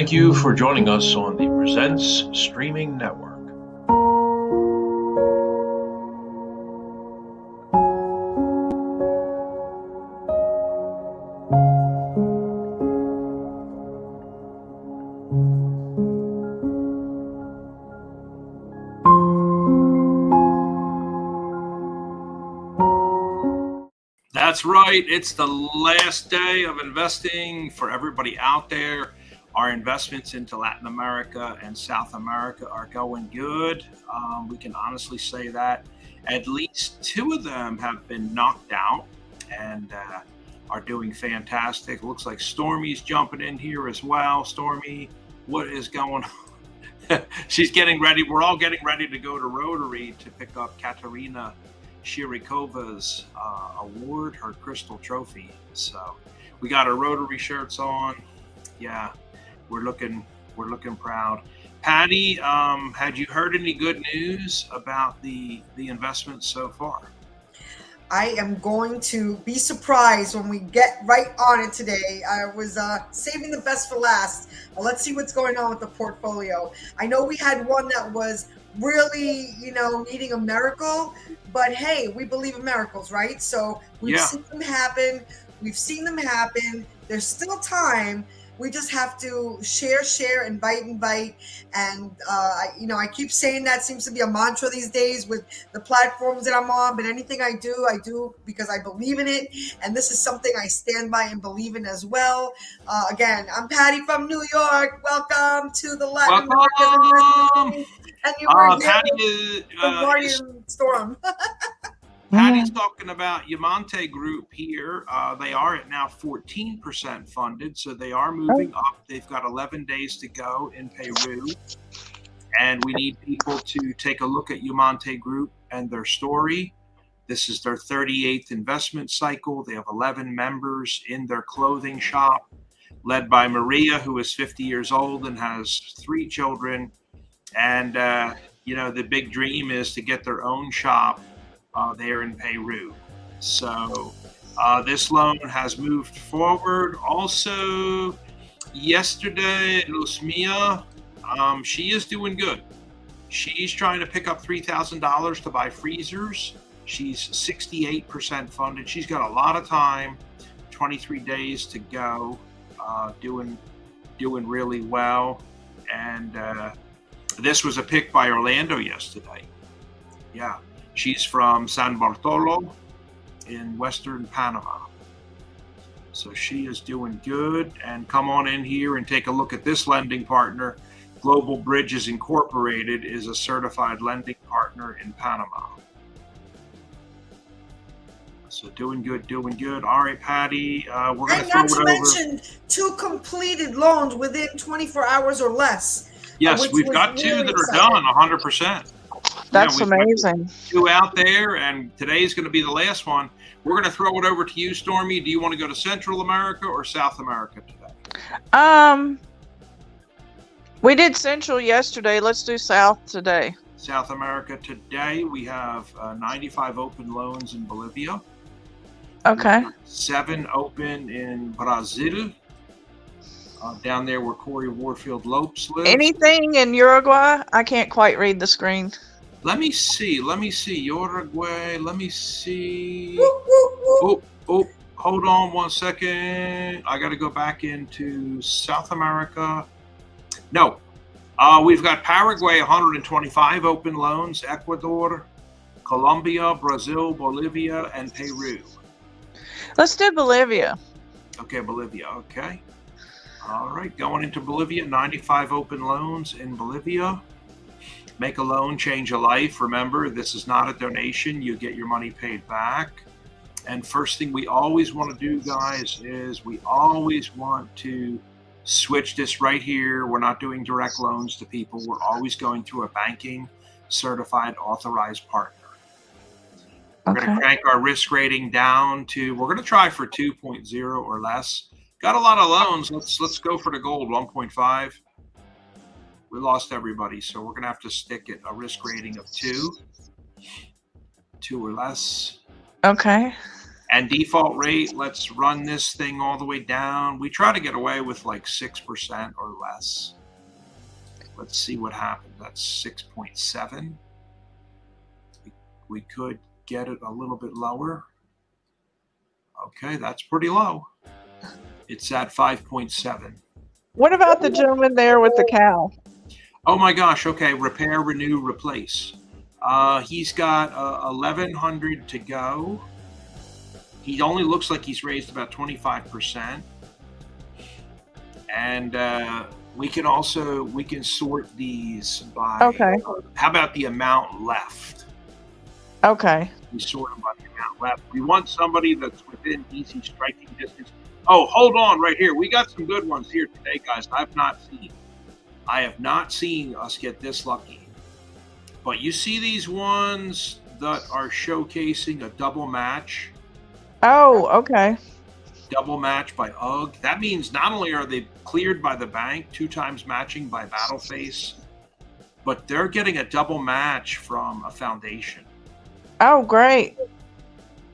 Thank you for joining us on the Presents Streaming Network. That's right. It's the last day of investing for everybody out there. Our investments into Latin America and South America are going good. We can honestly say that at least two of them have been knocked out and are doing fantastic. Looks like Stormy's jumping in here as well. Stormy, what is going on? She's getting ready. We're all getting ready to go to Rotary to pick up Katerina Shirikova's award, her crystal trophy. So we got our Rotary shirts on. Yeah, we're looking proud. Patty, had you heard any good news about the investments so far? I am going to be surprised when we get right on it today. I was saving the best for last. Let's see what's going on with the portfolio. I know we had one that was really, needing a miracle, but hey, we believe in miracles, right? So we've seen them happen. We've seen them happen. There's still time. We just have to share, invite. And, I keep saying that seems to be a mantra these days with the platforms that I'm on, but anything I do because I believe in it. And this is something I stand by and believe in as well. Again, I'm Patty from New York. Welcome to the Latin American. And you were Patty Guardian Storm. Patty's talking about Yamante Group here. They are at now 14% funded, so they are moving up. They've got 11 days to go in Peru, and we need people to take a look at Yamante Group and their story. This is their 38th investment cycle. They have 11 members in their clothing shop, led by Maria, who is 50 years old and has 3 children. And, the big dream is to get their own shop there in Peru. So this loan has moved forward. Also, yesterday, Luzmia, she is doing good. She's trying to pick up $3,000 to buy freezers. She's 68% funded. She's got a lot of time, 23 days to go, doing really well. And this was a pick by Orlando yesterday. Yeah. She's from San Bartolo in Western Panama. So she is doing good. And come on in here and take a look at this lending partner. Global Bridges Incorporated is a certified lending partner in Panama. So doing good. All right, Patty, we're going to throw it over. And not to mention 2 completed loans within 24 hours or less. Yes, we've got 2 that are done 100%. That's amazing. 2 out there, and today's going to be the last one. We're going to throw it over to you, Stormy. Do you want to go to Central America or South America today? We did Central yesterday. Let's do South today. South America today, we have 95 open loans in Bolivia. Okay. 7 open in Brazil. Down there where Corey Warfield Lopes lives. Anything in Uruguay? I can't quite read the screen. Let me see. Uruguay. Let me see. Whoop. Oh, hold on one second. I got to go back into South America. No. We've got Paraguay, 125 open loans, Ecuador, Colombia, Brazil, Bolivia, and Peru. Let's do Bolivia. Okay, Bolivia. Okay. All right, going into Bolivia, 95 open loans in Bolivia. Make a loan, change a life. Remember, this is not a donation. You get your money paid back. And first thing we always want to do, guys, is we always want to switch this right here. We're not doing direct loans to people. We're always going through a banking certified authorized partner. We're going to crank our risk rating down to, we're going to try for 2.0 or less. Got a lot of loans. Let's go for the gold, 1.5. We lost everybody, so we're going to have to stick at a risk rating of 2 or less. Okay. And default rate, let's run this thing all the way down. We try to get away with like 6% or less. Let's see what happens. That's 6.7. We could get it a little bit lower. Okay, that's pretty low. It's at 5.7. What about the gentleman there with the cow? Oh my gosh. Okay, repair, renew, replace. He's got 1,100 to go. He only looks like he's raised about 25%. And we can sort these by, Okay. How about the amount left? Okay. We sort them by the amount left. We want somebody that's within easy striking distance. Oh, hold on right here. We got some good ones here today, guys. I have not seen us get this lucky. But you see these ones that are showcasing a double match? Oh, okay. Double match by UGG. That means not only are they cleared by the bank, 2 times matching by Battleface, but they're getting a double match from a foundation. Oh, great.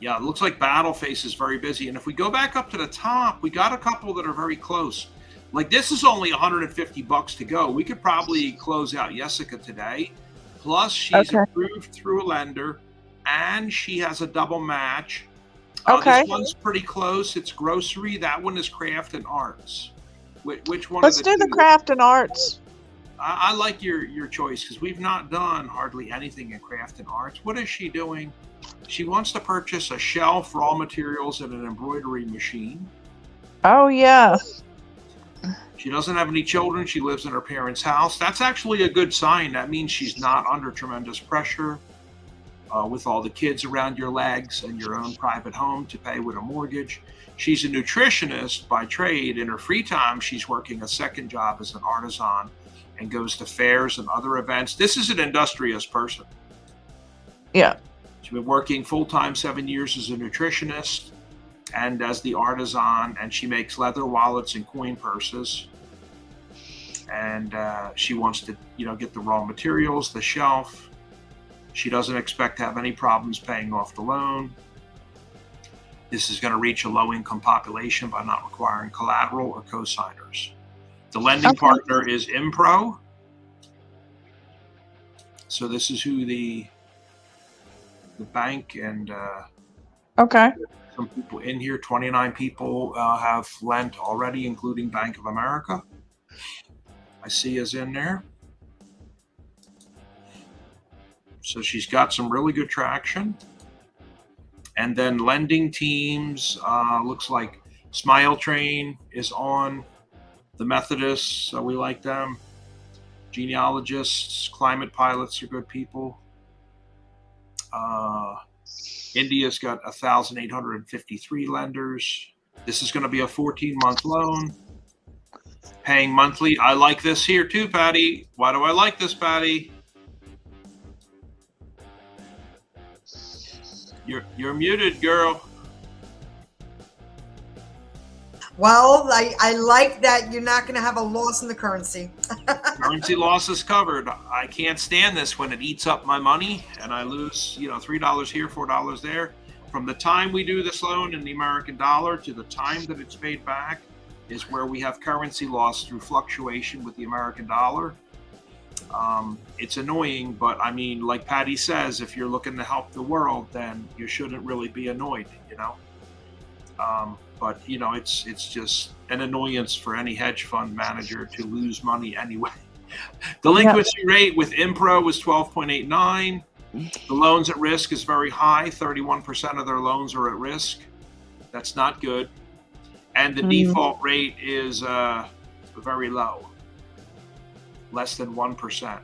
Yeah, it looks like Battleface is very busy. And if we go back up to the top, we got a couple that are very close. Like this is only $150 to go. We could probably close out Jessica today. Plus, she's approved through a lender, and she has a double match. Okay. This one's pretty close. It's grocery. That one is craft and arts. Which one? Let's do the craft and arts. I like your choice because we've not done hardly anything in craft and arts. What is she doing? She wants to purchase a shelf, raw materials, and an embroidery machine. Oh, yeah. She doesn't have any children. She lives in her parents' house. That's actually a good sign. That means she's not under tremendous pressure with all the kids around your legs and your own private home to pay with a mortgage. She's a nutritionist by trade. In her free time, she's working a second job as an artisan and goes to fairs and other events. This is an industrious person. Yeah. She's been working full-time 7 years as a nutritionist and as the artisan, and she makes leather wallets and coin purses. And she wants to, get the raw materials, the shelf. She doesn't expect to have any problems paying off the loan. This is going to reach a low-income population by not requiring collateral or co-signers. The lending partner is Impro. So this is who the bank and some people in here, 29 people have lent already, including Bank of America. I see is in there. So she's got some really good traction. And then lending teams, looks like Smile Train is on. The Methodists, we like them. Genealogists, climate pilots are good people. India's got 1,853 lenders. This is going to be a 14-month loan. Paying monthly. I like this here too, Patty. Why do I like this, Patty? You're muted, girl. Well, I like that you're not going to have a loss in the currency. Currency loss is covered. I can't stand this when it eats up my money and I lose, $3 here, $4 there. From the time we do this loan in the American dollar to the time that it's paid back is where we have currency loss through fluctuation with the American dollar. It's annoying, but I mean, like Patty says, if you're looking to help the world, then you shouldn't really be annoyed, But it's just an annoyance for any hedge fund manager to lose money anyway. Delinquency rate with Impro was 12.89. The loans at risk is very high. 31% of their loans are at risk. That's not good. And the default rate is very low, less than 1%.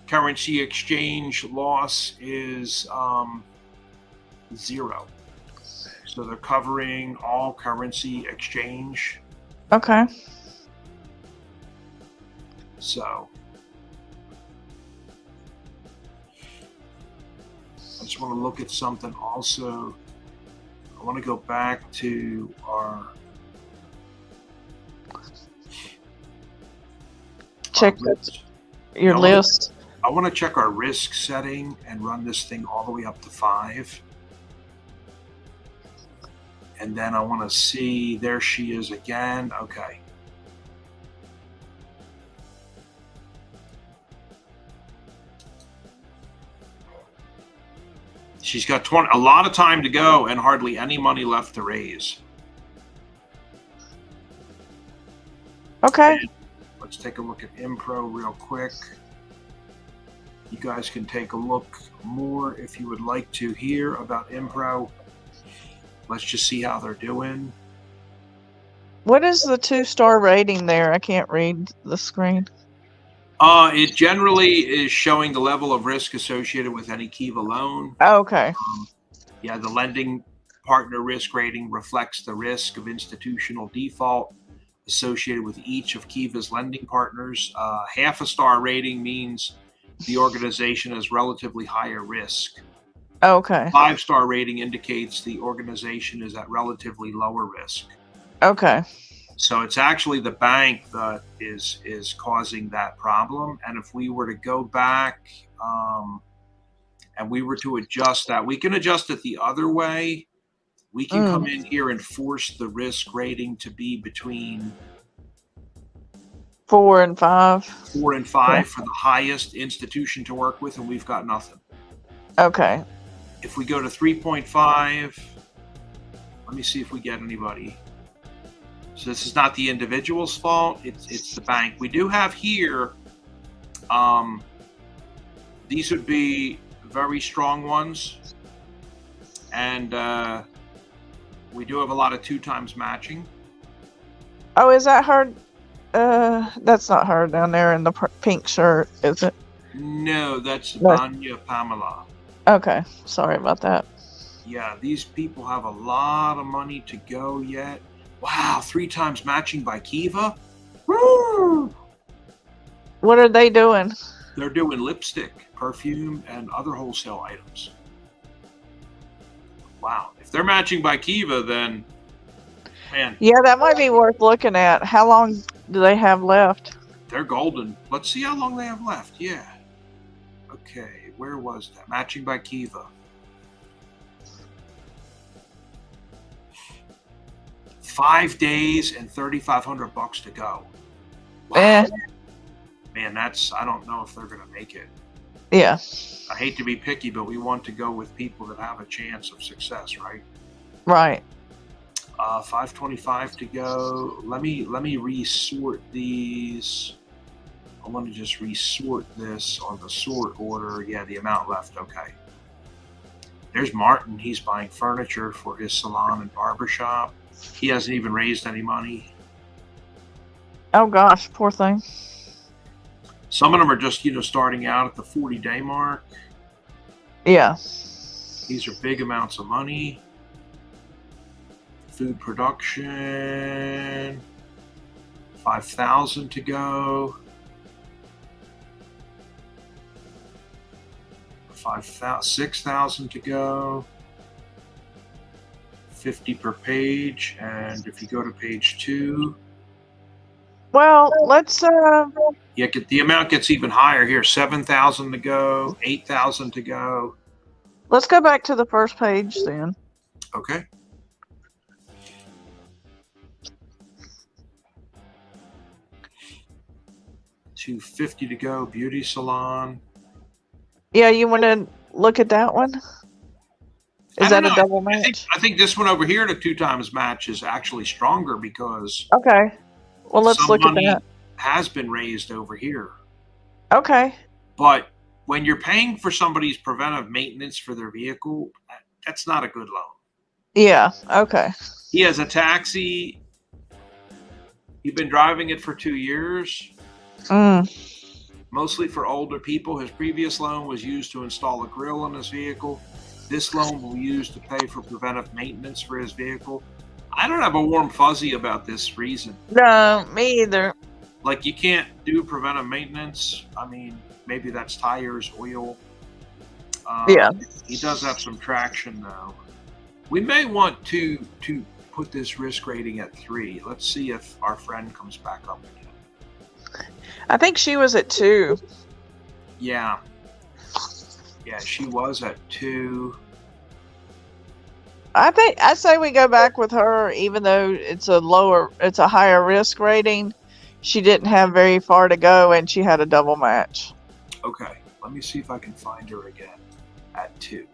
Currency exchange loss is 0. So they're covering all currency exchange. Okay. So I just want to look at something also. I want to go back to our check your list. I want to check our risk setting and run this thing all the way up to 5. And then I want to see, there she is again. Okay. She's got a lot of time to go and hardly any money left to raise. Okay. And let's take a look at Impro real quick. You guys can take a look more if you would like to hear about Impro. Let's just see how they're doing. What is the 2-star rating there? I can't read the screen. It generally is showing the level of risk associated with any Kiva loan. Oh, okay. Yeah, the lending partner risk rating reflects the risk of institutional default associated with each of Kiva's lending partners. Half a star rating means the organization has relatively higher risk. Okay. 5-star rating indicates the organization is at relatively lower risk. Okay. So it's actually the bank that is causing that problem. And if we were to go back and we were to adjust that, we can adjust it the other way. We can come in here and force the risk rating to be between 4 and 5. 4 and 5 for the highest institution to work with, and we've got nothing. Okay. If we go to 3.5, let me see if we get anybody. So this is not the individual's fault, it's the bank. We do have here, these would be very strong ones. And we do have a lot of 2 times matching. Oh, is that her? That's not her down there in the pink shirt, is it? No, that's No. Vanya Pamela. Okay. Sorry about that. Yeah, these people have a lot of money to go yet. Wow, 3 times matching by Kiva. Woo! What are they doing? They're doing lipstick, perfume, and other wholesale items. Wow, if they're matching by Kiva, then, man, Yeah, that might be worth looking at. How long do they have left? they're golden. Let's see how long they have left. Yeah. Okay, where was that? Matching by Kiva. 5 days and $3,500 to go. Wow. Man, I don't know if they're going to make it. Yeah. I hate to be picky, but we want to go with people that have a chance of success, right? Right. 525 to go. Let me resort these. I want to just resort this on the sort order. Yeah, the amount left. Okay. There's Martin. He's buying furniture for his salon and barbershop. He hasn't even raised any money. Oh gosh, poor thing. Some of them are just, starting out at the 40-day mark. Yeah. These are big amounts of money. Food production. 5,000 to go. 6,000 to go. 50 per page, and if you go to page 2, Well, let's the amount gets even higher here. 7,000 to go, 8,000 to go. let's go back to the first page then. Okay. $250 to go, beauty salon. Yeah, you want to look at that one? Is that a double match? I think this one over here, the 2 times match, is actually stronger because Okay. Well, let's some look at money that. has been raised over here. Okay. But when you're paying for somebody's preventive maintenance for their vehicle, that's not a good loan. Yeah. Okay. He has a taxi. He's been driving it for 2 years, mostly for older people. His previous loan was used to install a grill on his vehicle. This loan will be used to pay for preventive maintenance for his vehicle. I don't have a warm fuzzy about this reason. No, me either. Like, you can't do preventive maintenance. I mean, maybe that's tires, oil. Yeah. He does have some traction, though. We may want to put this risk rating at 3. Let's see if our friend comes back up again. I think she was at 2. Yeah. Yeah, she was at 2. I say we go back with her, even though it's a higher risk rating. She didn't have very far to go, and she had a double match. Okay, let me see if I can find her again at 2.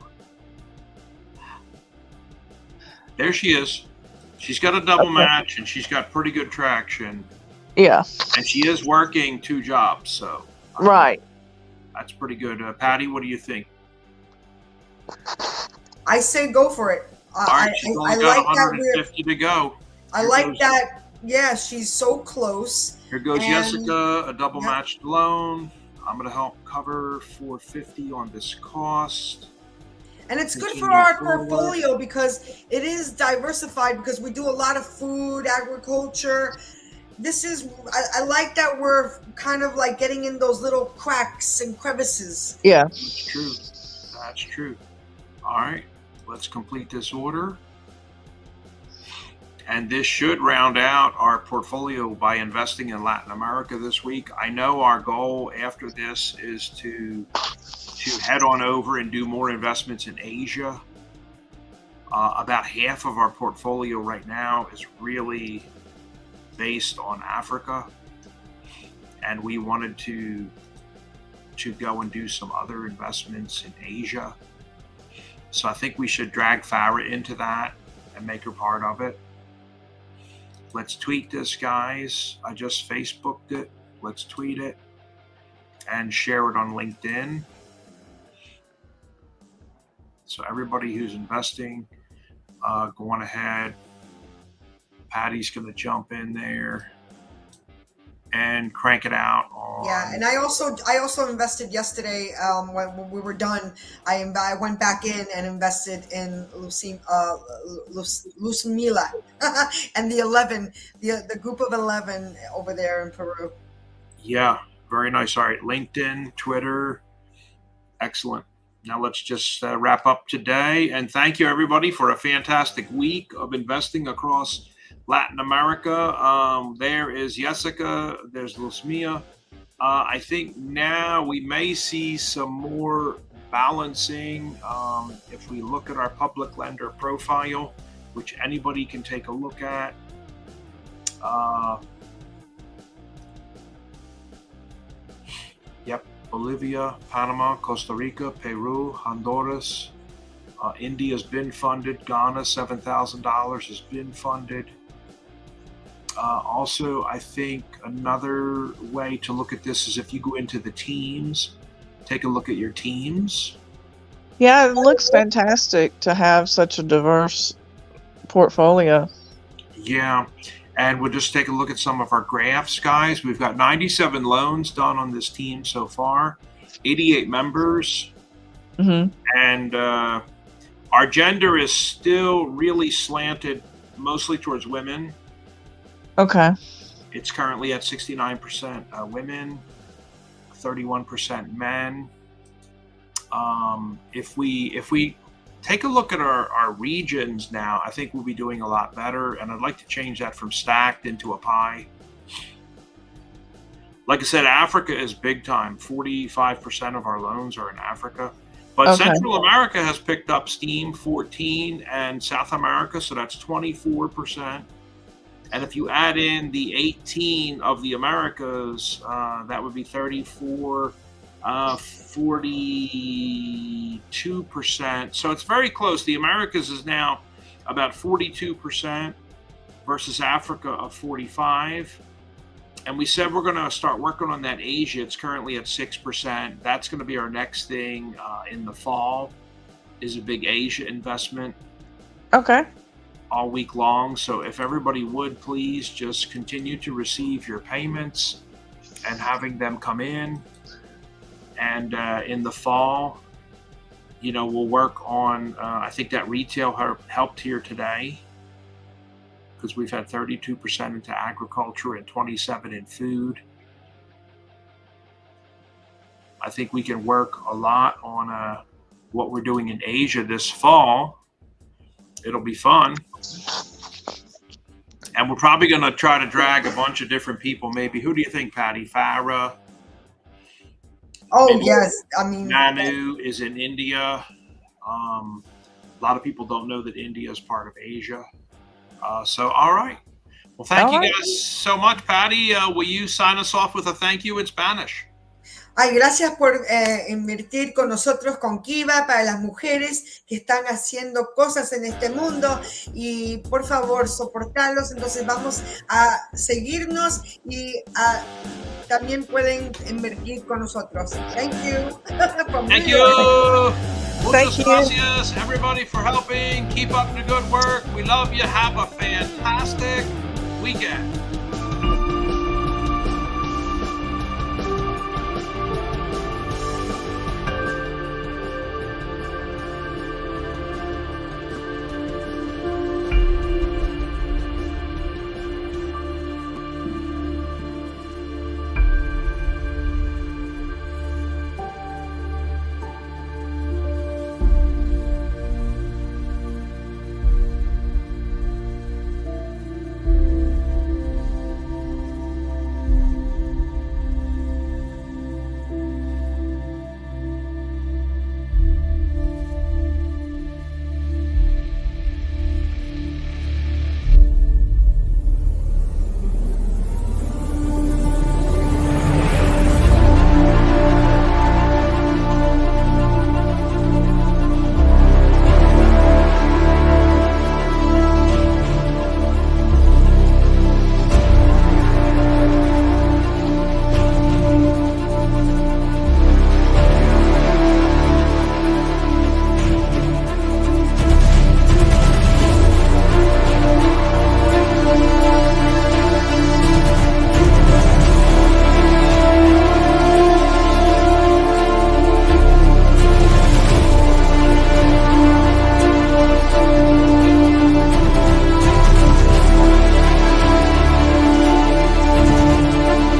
There she is. She's got a double match, and she's got pretty good traction. Yeah. And she is working 2 jobs, so right. That's pretty good. Patty, what do you think? I say go for it. All right, she's only got 150 to go. I like that. Yeah, she's so close. Here goes Jessica, a double matched loan. I'm going to help cover 450 on this cost. And it's good for our portfolio because it is diversified, because we do a lot of food, agriculture. I like that we're kind of like getting in those little cracks and crevices. Yeah. That's true. That's true. All right, let's complete this order. And this should round out our portfolio by investing in Latin America this week. I know our goal after this is to head on over and do more investments in Asia. About half of our portfolio right now is really based on Africa, and we wanted to go and do some other investments in Asia. So I think we should drag Farah into that and make her part of it. Let's tweet this, guys. I just Facebooked it. Let's tweet it and share it on LinkedIn. So everybody who's investing, go on ahead. Patty's going to jump in there and crank it out. And I also invested yesterday when we were done. I went back in and invested in Lucimila and the group of 11 over there in Peru. Yeah, very nice. All right, LinkedIn, Twitter, excellent. Now let's just wrap up today, and thank you everybody for a fantastic week of investing across Latin America. There is Jessica. There's Lucmia. I think now we may see some more balancing if we look at our public lender profile, which anybody can take a look at. Yep, Bolivia, Panama, Costa Rica, Peru, Honduras. India's been funded. Ghana, $7,000 has been funded. Also, I think another way to look at this is if you go into the teams, take a look at your teams. Yeah, it looks fantastic to have such a diverse portfolio. Yeah, and we'll just take a look at some of our graphs, guys. We've got 97 loans done on this team so far, 88 members, and our gender is still really slanted mostly towards women. Okay. It's currently at 69% women, 31% men. If we take a look at our regions now, I think we'll be doing a lot better. And I'd like to change that from stacked into a pie. Like I said, Africa is big time. 45% of our loans are in Africa. But Central America has picked up steam, 14, and South America, so that's 24%. And if you add in the 18 of the Americas, that would be 34, 42%. So it's very close. The Americas is now about 42% versus Africa of 45. And we said we're going to start working on that Asia. It's currently at 6%. That's going to be our next thing in the fall, is a big Asia investment. Okay. All week long. So if everybody would please just continue to receive your payments and having them come in. And in the fall, we'll work on, I think that retail helped here today, because we've had 32% into agriculture and 27% in food. I think we can work a lot on what we're doing in Asia this fall. It'll be fun. And we're probably going to try to drag a bunch of different people. Maybe, who do you think, Patty? Farah? Oh, maybe. Yes. I mean, Nanu is in India. A lot of people don't know that India is part of Asia. So, all right. Well, thank you guys so much. Patty, will you sign us off with a thank you in Spanish? Ay, gracias por invertir con nosotros con Kiva para las mujeres que están haciendo cosas en este mundo y por favor soportarlos. Entonces vamos a seguirnos y también pueden invertir con nosotros. Thank you. Thank you. Muchas gracias, everybody, for helping. Keep up the good work. We love you. Have a fantastic weekend.